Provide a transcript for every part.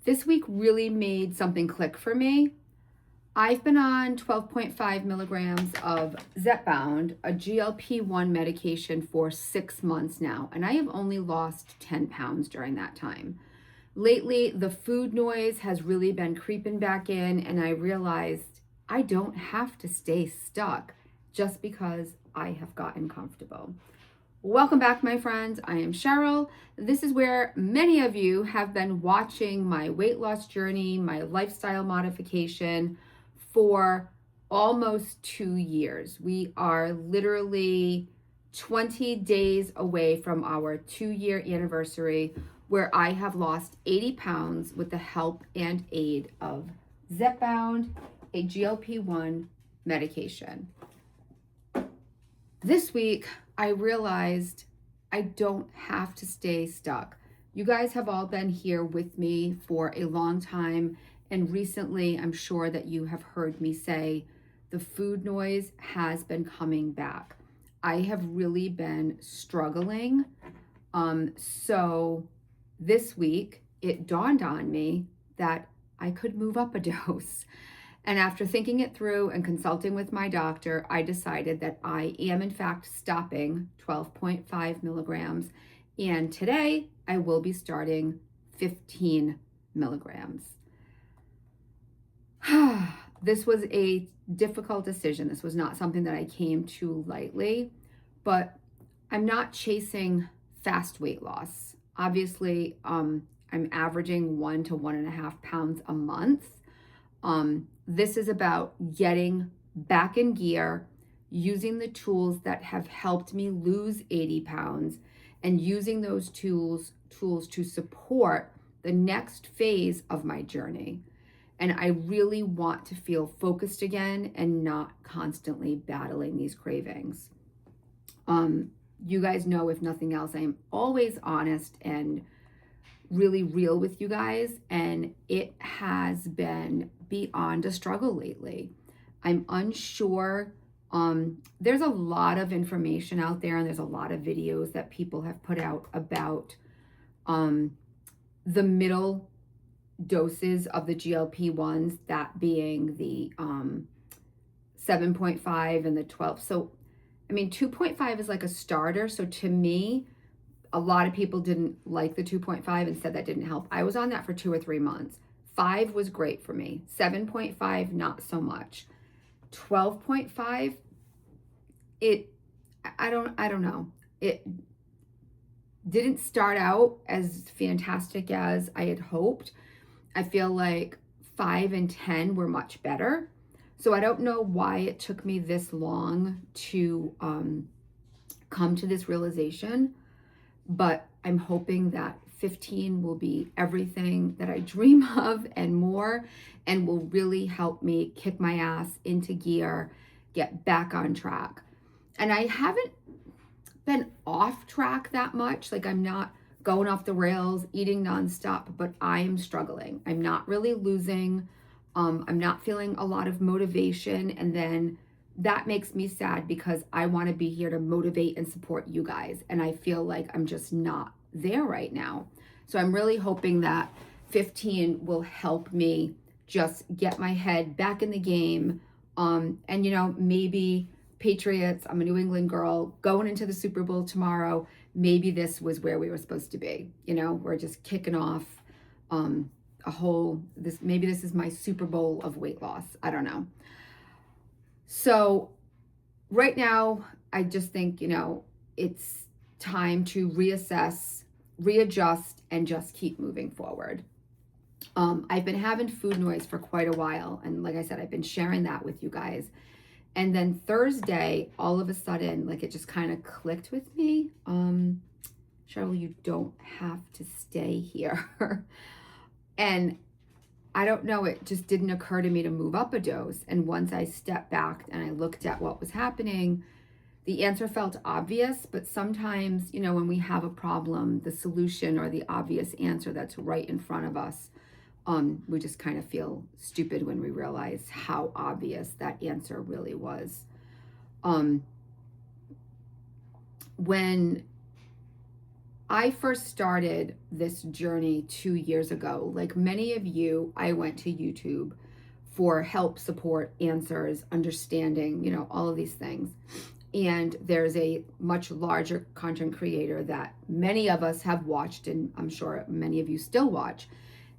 This week really made something click for me. I've been on 12.5 milligrams of Zepbound, a GLP1 medication, for 6 months now, and I have only lost 10 pounds during that time. Lately, the food noise has really been creeping back in, and I realized I don't have to stay stuck just because I have gotten comfortable. Welcome back, my friends. I am Cheryl. This is where many of you have been watching my weight loss journey, my lifestyle modification for almost 2 years. We are literally 20 days away from our 2-year anniversary, where I have lost 80 pounds with the help and aid of Zepbound, a GLP-1 medication. This week, I realized I don't have to stay stuck. You guys have all been here with me for a long time, and recently I'm sure that you have heard me say the food noise has been coming back. I have really been struggling. So this week it dawned on me that I could move up a dose. And after thinking it through and consulting with my doctor, I decided that I am in fact stopping 12.5 milligrams. And today I will be starting 15 milligrams. This was a difficult decision. This was not something that I came to lightly, but I'm not chasing fast weight loss. Obviously, I'm averaging 1 to 1.5 pounds a month. This is about getting back in gear, using the tools that have helped me lose 80 pounds, and using those tools to support the next phase of my journey. And I really want to feel focused again and not constantly battling these cravings. You guys know, if nothing else, I am always honest and really real with you guys, and it has been beyond a struggle lately. I'm unsure. There's a lot of information out there, and there's a lot of videos that people have put out about the middle doses of the GLP-1s, that being the 7.5 and the 12. So, I mean, 2.5 is like a starter. So to me, a lot of people didn't like the 2.5 and said that didn't help. I was on that for 2 or 3 months. 5 was great for me. 7.5, not so much. 12.5, I don't know. It didn't start out as fantastic as I had hoped. I feel like 5 and 10 were much better. So I don't know why it took me this long to come to this realization, but I'm hoping that 15 will be everything that I dream of and more, and will really help me kick my ass into gear, get back on track. And I haven't been off track that much. Like, I'm not going off the rails, eating nonstop, but I am struggling. I'm not really losing. I'm not feeling a lot of motivation. And then that makes me sad because I want to be here to motivate and support you guys. And I feel like I'm just not there right now. So I'm really hoping that 15 will help me just get my head back in the game. And, you know, maybe Patriots, I'm a New England girl, going into the Super Bowl tomorrow. Maybe this was where we were supposed to be. You know, we're just kicking off maybe this is my Super Bowl of weight loss. I don't know. So right now, I just think, you know, it's time to reassess, readjust, and just keep moving forward. I've been having food noise for quite a while. And like I said, I've been sharing that with you guys. And then Thursday, all of a sudden, like, it just kind of clicked with me. Cheryl, you don't have to stay here. And I don't know, it just didn't occur to me to move up a dose. And once I stepped back and I looked at what was happening, the answer felt obvious. But sometimes, you know, when we have a problem, the solution or the obvious answer that's right in front of us, we just kind of feel stupid when we realize how obvious that answer really was. When I first started this journey 2 years ago. Like many of you, I went to YouTube for help, support, answers, understanding, all of these things. And there's a much larger content creator that many of us have watched, and I'm sure many of you still watch.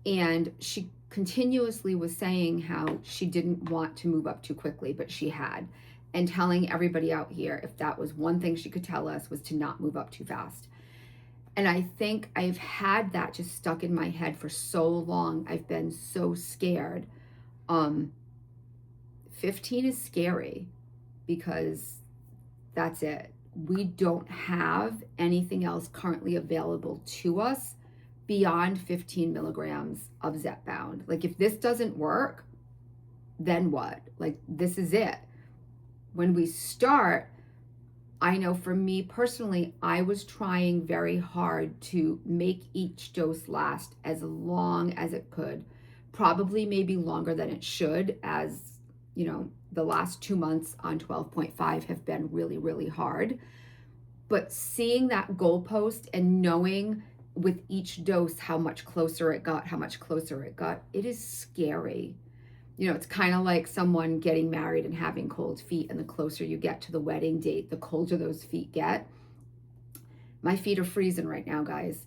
And she continuously was saying how she didn't want to move up too quickly, but she had. And telling everybody out here, if that was one thing she could tell us, was to not move up too fast. And I think I've had that just stuck in my head for so long. I've been so scared. 15 is scary because that's it. We don't have anything else currently available to us beyond 15 milligrams of Zepbound. Like if this doesn't work, then what? Like this is it. When we start, I know for me personally, I was trying very hard to make each dose last as long as it could, probably maybe longer than it should, as the last 2 months on 12.5 have been really, really hard. But seeing that goalpost and knowing with each dose how much closer it got, it is scary. It's kind of like someone getting married and having cold feet, and the closer you get to the wedding date, the colder those feet get. My feet are freezing right now, guys.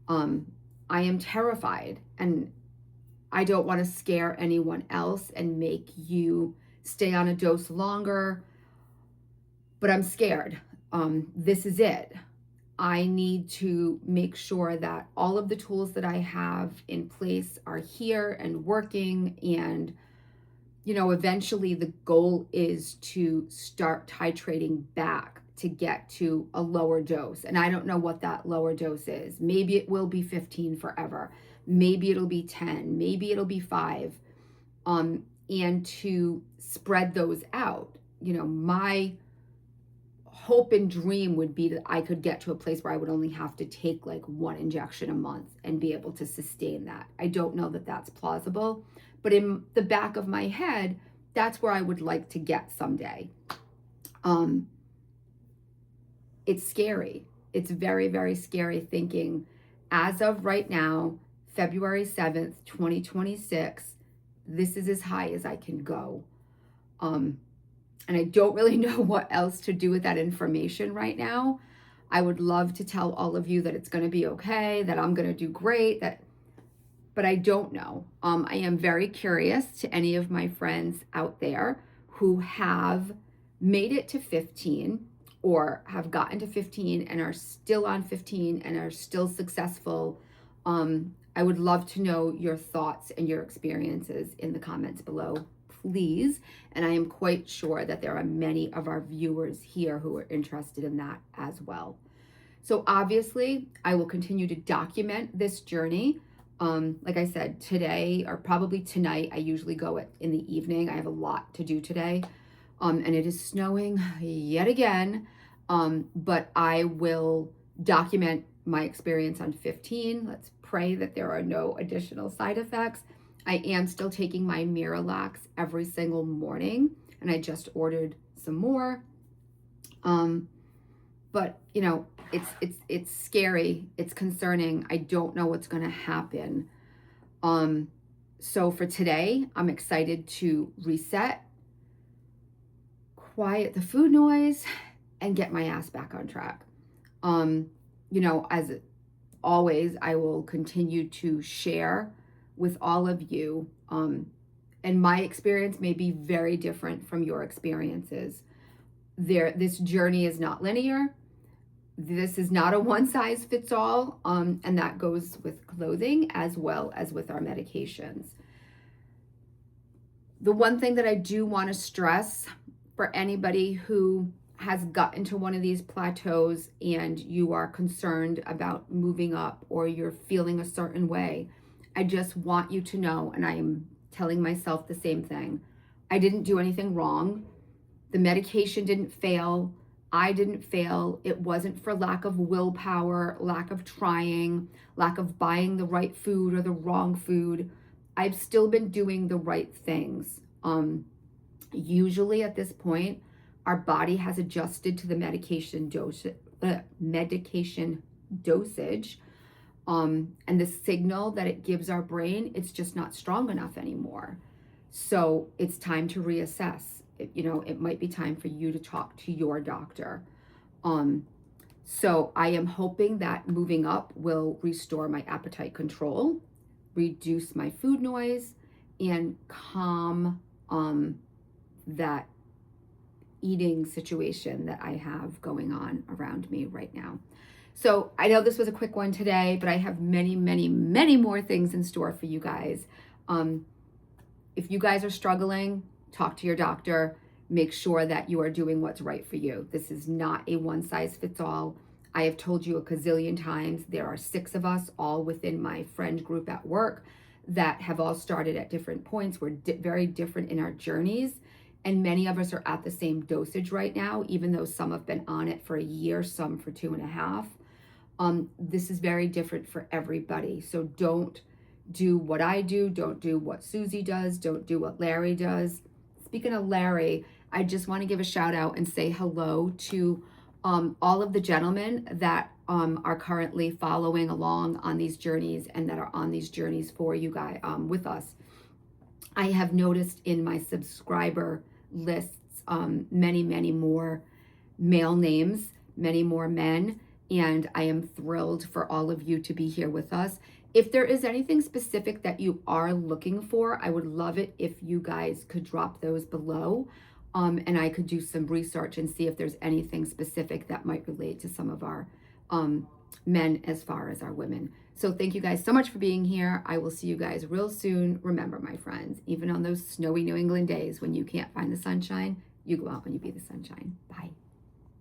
I am terrified, and I don't want to scare anyone else and make you stay on a dose longer, but I'm scared. This is it. I need to make sure that all of the tools that I have in place are here and working, and eventually the goal is to start titrating back to get to a lower dose. And I don't know what that lower dose is. Maybe it will be 15 forever. Maybe it'll be 10. Maybe it'll be 5. And to spread those out. My hope and dream would be that I could get to a place where I would only have to take like 1 injection a month and be able to sustain that. I don't know that that's plausible. But in the back of my head, that's where I would like to get someday. It's scary. It's very, very scary thinking as of right now, February 7th, 2026, this is as high as I can go. And I don't really know what else to do with that information right now. I would love to tell all of you that it's going to be okay, that I'm going to do great, but I don't know. I am very curious to any of my friends out there who have made it to 15 or have gotten to 15 and are still on 15 and are still successful. I would love to know your thoughts and your experiences in the comments below, please. And I am quite sure that there are many of our viewers here who are interested in that as well. So obviously, I will continue to document this journey. Like I said, today or probably tonight, I usually go in the evening. I have a lot to do today. And it is snowing yet again. But I will document my experience on 15. Let's pray that there are no additional side effects. I am still taking my Miralax every single morning, and I just ordered some more. But it's scary. It's concerning. I don't know what's going to happen. So for today, I'm excited to reset, quiet the food noise, and get my ass back on track. As always, I will continue to share with all of you. And my experience may be very different from your experiences. This journey is not linear. This is not a one size fits all. And that goes with clothing as well as with our medications. The one thing that I do want to stress for anybody who has gotten to one of these plateaus and you are concerned about moving up or you're feeling a certain way, I just want you to know, and I am telling myself the same thing, I didn't do anything wrong. The medication didn't fail. I didn't fail. It wasn't for lack of willpower, lack of trying, lack of buying the right food or the wrong food. I've still been doing the right things. Usually at this dosage. And the signal that it gives our brain, it's just not strong enough anymore. So it's time to reassess. It might be time for you to talk to your doctor. So I am hoping that moving up will restore my appetite control, reduce my food noise, and calm that eating situation that I have going on around me right now. So I know this was a quick one today, but I have many, many, many more things in store for you guys. If you guys are struggling, talk to your doctor. Make sure that you are doing what's right for you. This is not a one size fits all. I have told you a gazillion times, there are 6 of us all within my friend group at work that have all started at different points. We're very different in our journeys. And many of us are at the same dosage right now, even though some have been on it for a year, some for 2.5. This is very different for everybody. So don't do what I do. Don't do what Susie does. Don't do what Larry does. Speaking of Larry, I just want to give a shout out and say hello to all of the gentlemen that are currently following along on these journeys and that are on these journeys for you guys with us. I have noticed in my subscriber lists many, many more male names, many more men, and I am thrilled for all of you to be here with us. If there is anything specific that you are looking for, I would love it if you guys could drop those below, and I could do some research and see if there's anything specific that might relate to some of our men as far as our women. So thank you guys so much for being here. I will see you guys real soon. Remember, my friends, even on those snowy New England days when you can't find the sunshine, you go out and you be the sunshine. Bye.